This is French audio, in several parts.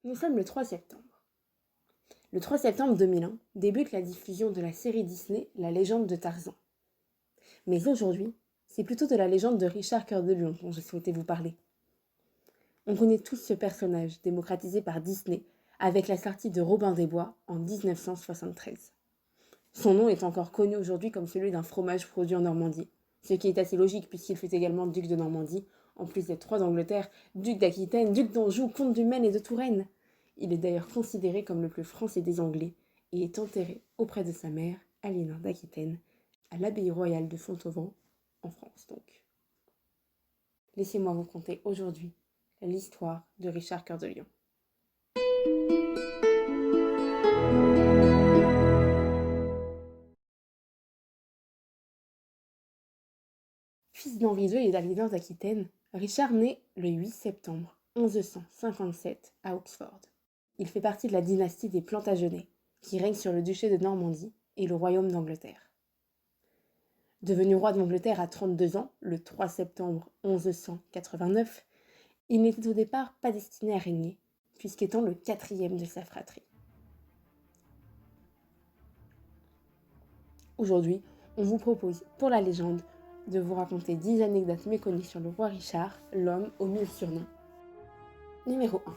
Nous sommes le 3 septembre. Le 3 septembre 2001 débute la diffusion de la série Disney La légende de Tarzan. Mais aujourd'hui, c'est plutôt de la légende de Richard Cœur de Lion dont je souhaitais vous parler. On connaît tous ce personnage démocratisé par Disney avec la sortie de Robin des Bois en 1973. Son nom est encore connu aujourd'hui comme celui d'un fromage produit en Normandie, ce qui est assez logique puisqu'il fut également duc de Normandie, en plus d'être roi d'Angleterre, duc d'Aquitaine, duc d'Anjou, comte du Maine et de Touraine. Il est d'ailleurs considéré comme le plus français des Anglais et est enterré auprès de sa mère, Aliénor d'Aquitaine, à l'abbaye royale de Fontauban, en France donc. Laissez-moi vous conter aujourd'hui l'histoire de Richard Cœur de Lion. Fils d'Henri II et d'Aliénor d'Aquitaine, Richard naît le 8 septembre 1157 à Oxford. Il fait partie de la dynastie des Plantagenets, qui règne sur le duché de Normandie et le royaume d'Angleterre. Devenu roi d'Angleterre à 32 ans, le 3 septembre 1189, il n'était au départ pas destiné à régner, puisqu'étant le quatrième de sa fratrie. Aujourd'hui, on vous propose, pour la légende, de vous raconter 10 anecdotes méconnues sur le roi Richard, l'homme aux 1000 surnoms. Numéro 1.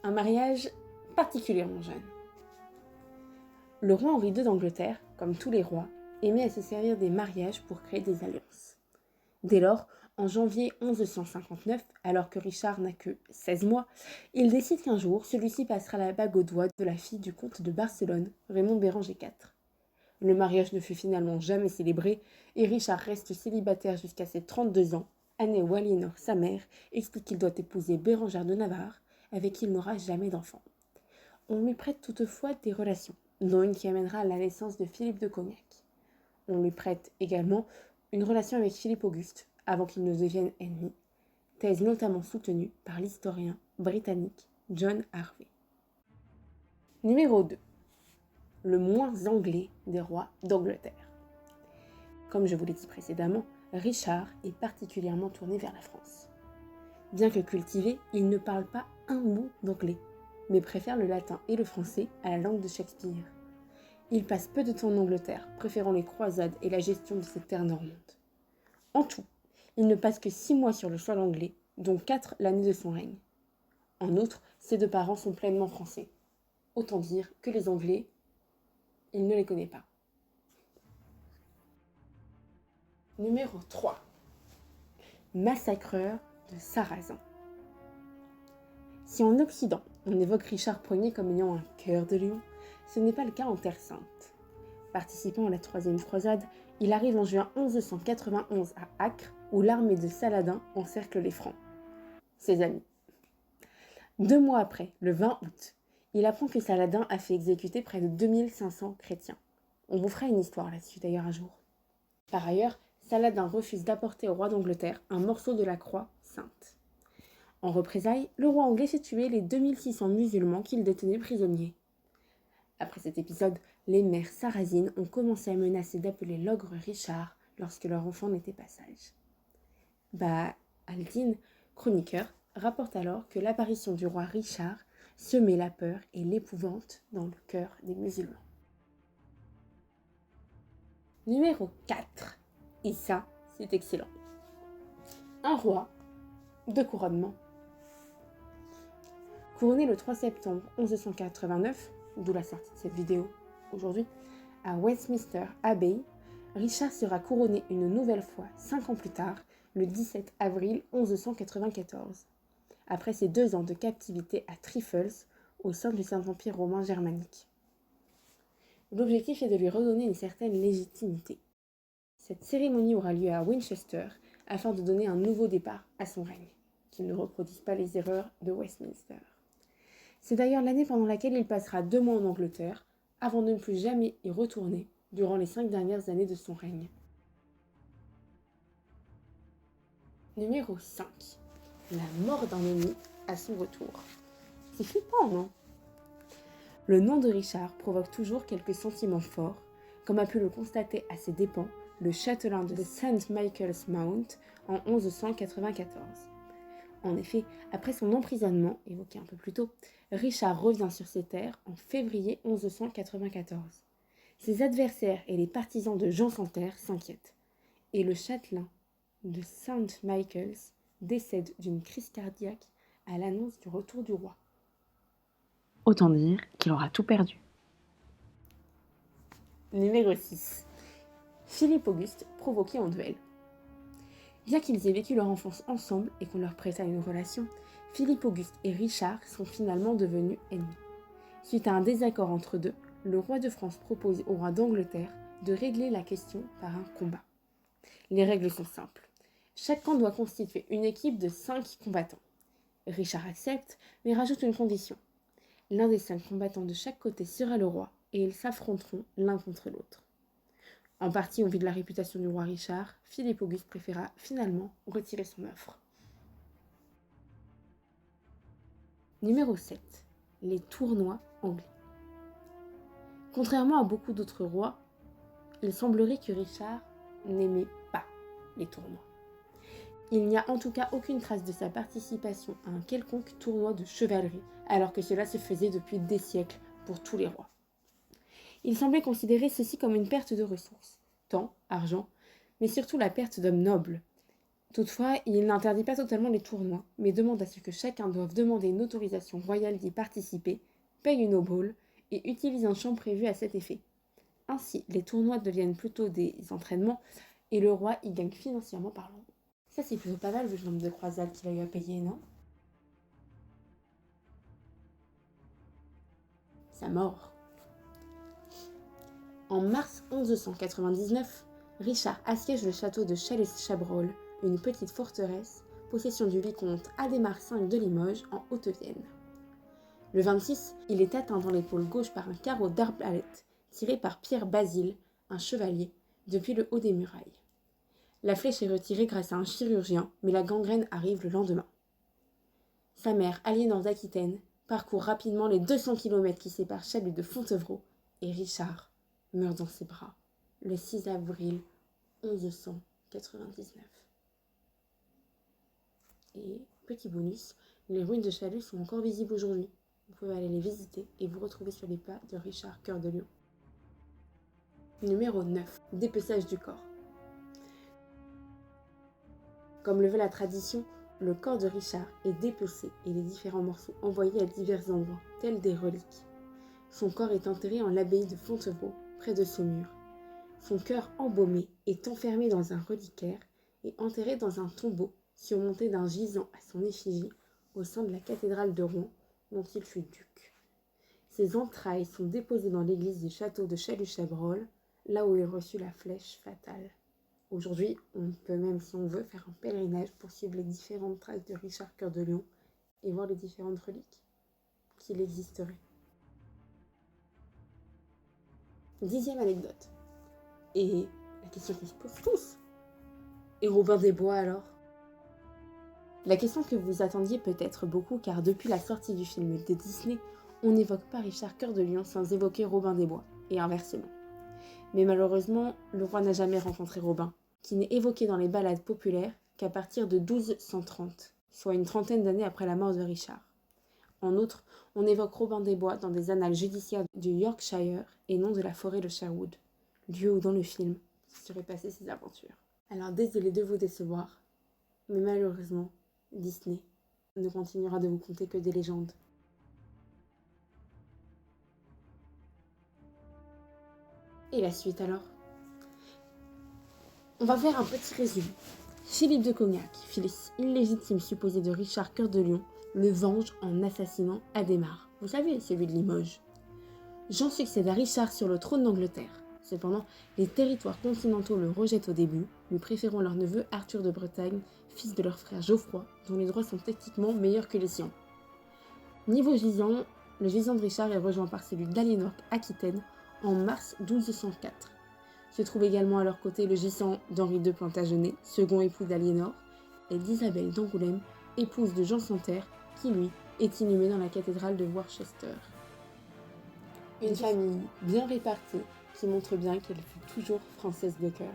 Un mariage particulièrement jeune. Le roi Henri II d'Angleterre, comme tous les rois, aimait à se servir des mariages pour créer des alliances. Dès lors, en janvier 1159, alors que Richard n'a que 16 mois, il décide qu'un jour, celui-ci passera la bague au doigt de la fille du comte de Barcelone, Raymond Béranger IV. Le mariage ne fut finalement jamais célébré et Richard reste célibataire jusqu'à ses 32 ans, année où Aliénor, sa mère, explique qu'il doit épouser Bérengère de Navarre, avec qui il n'aura jamais d'enfant. On lui prête toutefois des relations, dont une qui amènera à la naissance de Philippe de Cognac. On lui prête également une relation avec Philippe Auguste, avant qu'ils ne deviennent ennemis, thèse notamment soutenue par l'historien britannique John Harvey. Numéro 2. Le moins anglais des rois d'Angleterre. Comme je vous l'ai dit précédemment, Richard est particulièrement tourné vers la France. Bien que cultivé, il ne parle pas un mot d'anglais, mais préfère le latin et le français à la langue de Shakespeare. Il passe peu de temps en Angleterre, préférant les croisades et la gestion de ses terres normandes. En tout, il ne passe que 6 mois sur le sol anglais, dont 4 l'année de son règne. En outre, ses deux parents sont pleinement français. Autant dire que les Anglais, il ne les connaît pas. Numéro 3. Massacreur de Sarrasins. Si en Occident, on évoque Richard Ier comme ayant un cœur de lion, ce n'est pas le cas en Terre Sainte. Participant à la troisième croisade, il arrive en juin 1191 à Acre, où l'armée de Saladin encercle les Francs, ses amis. 2 mois après, le 20 août, il apprend que Saladin a fait exécuter près de 2500 chrétiens. On vous fera une histoire là-dessus d'ailleurs un jour. Par ailleurs, Saladin refuse d'apporter au roi d'Angleterre un morceau de la croix sainte. En représailles, le roi anglais fait tuer les 2600 musulmans qu'il détenait prisonniers. Après cet épisode, les mères sarrasines ont commencé à menacer d'appeler l'ogre Richard lorsque leur enfant n'était pas sage. Al-Din, chroniqueur, rapporte alors que l'apparition du roi Richard semait la peur et l'épouvante dans le cœur des musulmans. Numéro 4. Et ça, c'est excellent. Un roi, 2 couronnements. Couronné le 3 septembre 1189, d'où la sortie de cette vidéo aujourd'hui, à Westminster Abbey, Richard sera couronné une nouvelle fois 5 ans plus tard, le 17 avril 1194, après ses 2 ans de captivité à Trifles, au sein du Saint-Empire romain germanique. L'objectif est de lui redonner une certaine légitimité. Cette cérémonie aura lieu à Winchester afin de donner un nouveau départ à son règne, qu'il ne reproduise pas les erreurs de Westminster. C'est d'ailleurs l'année pendant laquelle il passera 2 mois en Angleterre, avant de ne plus jamais y retourner durant les 5 dernières années de son règne. Numéro 5. La mort d'un ennemi à son retour. C'est flippant, non ? Le nom de Richard provoque toujours quelques sentiments forts, comme a pu le constater à ses dépens le châtelain de St. Michael's Mount en 1194. En effet, après son emprisonnement, évoqué un peu plus tôt, Richard revient sur ses terres en février 1194. Ses adversaires et les partisans de Jean sans Terre s'inquiètent, et le châtelain de Saint Michael's décède d'une crise cardiaque à l'annonce du retour du roi. Autant dire qu'il aura tout perdu. Numéro 6. Philippe Auguste provoqué en duel. Bien qu'ils aient vécu leur enfance ensemble et qu'on leur prêta une relation, Philippe Auguste et Richard sont finalement devenus ennemis. Suite à un désaccord entre deux, le roi de France propose au roi d'Angleterre de régler la question par un combat. Les règles sont simples. Chaque camp doit constituer une équipe de 5 combattants. Richard accepte, mais rajoute une condition. L'un des 5 combattants de chaque côté sera le roi, et ils s'affronteront l'un contre l'autre. En partie au vu de la réputation du roi Richard, Philippe Auguste préféra finalement retirer son offre. Numéro 7. Les tournois anglais. Contrairement à beaucoup d'autres rois, il semblerait que Richard n'aimait pas les tournois. Il n'y a en tout cas aucune trace de sa participation à un quelconque tournoi de chevalerie, alors que cela se faisait depuis des siècles pour tous les rois. Il semblait considérer ceci comme une perte de ressources, temps, argent, mais surtout la perte d'hommes nobles. Toutefois, il n'interdit pas totalement les tournois, mais demande à ce que chacun doive demander une autorisation royale d'y participer, paye une obole et utilise un champ prévu à cet effet. Ainsi, les tournois deviennent plutôt des entraînements et le roi y gagne financièrement parlant. Ça, c'est plutôt pas mal vu le nombre de croisades qu'il a eu à payer, non? Sa mort. En mars 1199, Richard assiège le château de Chalais-Chabrol, une petite forteresse, possession du vicomte Adhémar V de Limoges en Haute-Vienne. Le 26, il est atteint dans l'épaule gauche par un carreau d'arbalète tiré par Pierre Basile, un chevalier, depuis le haut des murailles. La flèche est retirée grâce à un chirurgien, mais la gangrène arrive le lendemain. Sa mère, Aliénor d'Aquitaine, parcourt rapidement les 200 km qui séparent Chalut de Fontevraud, et Richard meurt dans ses bras le 6 avril 1199. Et petit bonus, les ruines de Chalut sont encore visibles aujourd'hui. Vous pouvez aller les visiter et vous retrouver sur les pas de Richard Cœur de Lion. Numéro 9. Dépeçage du corps. Comme le veut la tradition, le corps de Richard est dépecé et les différents morceaux envoyés à divers endroits, tels des reliques. Son corps est enterré en l'abbaye de Fontevraud, près de Saumur. Son cœur embaumé est enfermé dans un reliquaire et enterré dans un tombeau surmonté d'un gisant à son effigie au sein de la cathédrale de Rouen, dont il fut duc. Ses entrailles sont déposées dans l'église du château de Chalus-Chabrol, là où il reçut la flèche fatale. Aujourd'hui, on peut même, si on veut, faire un pèlerinage pour suivre les différentes traces de Richard Cœur de Lion et voir les différentes reliques qu'il existerait. 10e anecdote. Et la question qui se pose tous. Et Robin des Bois alors? La question que vous attendiez peut-être beaucoup, car depuis la sortie du film de Disney, on n'évoque pas Richard Cœur de Lion sans évoquer Robin des Bois, et inversement. Mais malheureusement, le roi n'a jamais rencontré Robin, qui n'est évoqué dans les ballades populaires qu'à partir de 1230, soit une trentaine d'années après la mort de Richard. En outre, on évoque Robin des Bois dans des annales judiciaires du Yorkshire et non de la forêt de Sherwood, lieu où dans le film se seraient passées ses aventures. Alors désolé de vous décevoir, mais malheureusement, Disney ne continuera de vous conter que des légendes. Et la suite alors? On va faire un petit résumé. Philippe de Cognac, fils illégitime supposé de Richard Cœur de Lion, le venge en assassinant Adhémar. Vous savez, celui de Limoges. Jean succède à Richard sur le trône d'Angleterre. Cependant, les territoires continentaux le rejettent au début, lui préférant leur neveu Arthur de Bretagne, fils de leur frère Geoffroy, dont les droits sont techniquement meilleurs que les siens. Niveau gisant, le gisant de Richard est rejoint par celui d'Aliénor d'Aquitaine en mars 1204. Se trouve également à leur côté le gisant d'Henri de Plantagenet, second époux d'Aliénor, et d'Isabelle d'Angoulême, épouse de Jean sans Terre, qui lui est inhumé dans la cathédrale de Worcester. Une famille bien répartie qui montre bien qu'elle fut toujours française de cœur.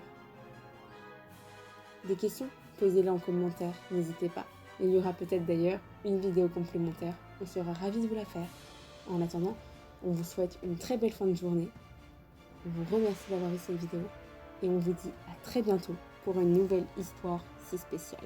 Des questions? Posez-les en commentaire, n'hésitez pas. Il y aura peut-être d'ailleurs une vidéo complémentaire. On sera ravis de vous la faire. En attendant, on vous souhaite une très belle fin de journée. On vous remercie d'avoir vu cette vidéo et on vous dit à très bientôt pour une nouvelle histoire si spéciale.